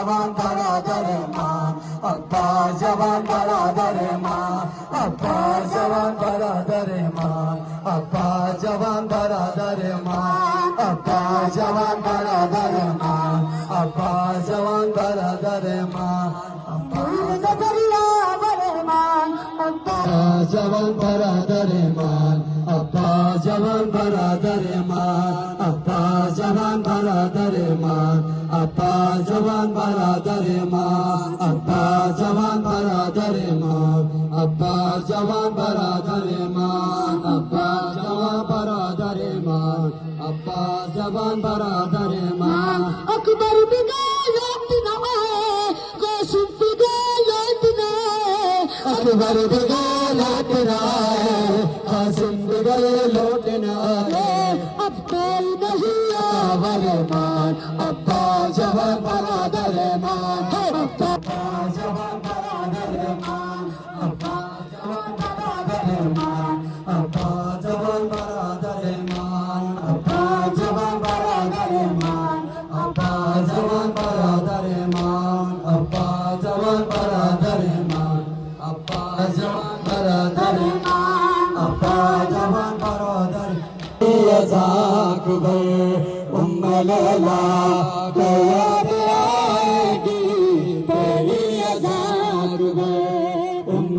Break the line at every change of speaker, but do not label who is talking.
जवान बरादर मान अब्बा जवान बरादर मान अब्बा जवान बरादर मान अब्बा जवान बरादर मान अब्बा जवान बरादर मान अब्बा जवान बरादर मान अब्बा जवान बरादर मान अब्बा जवान बरादर मान अब्बा जवान बरादर मान अब्बा जवान बरादर मान अब्बा जवान बरादर मान अब्बा जवान बरादर मान अब्बा जवान बरादर मान अब्बा जवान बरादर मान
अकबर बिगल लौटना कासिम बिगल लौटना
अकबर बिगल लौटना कासिम बिगल लौटना
अब कोई नहीं
आवर मान अब्बा जवान बरादर मान अब्बा जवान बरादर मान अब्बा जवान बरादर मान अब्बा जवान बरादर मान अब्बा जवान बरादर मान अब्बा जवान बरादर मान अब्बा जवान बरादर मान अब्बा जवान बरादर मान अब्बा जवान बरादर अकबर उम्म लैला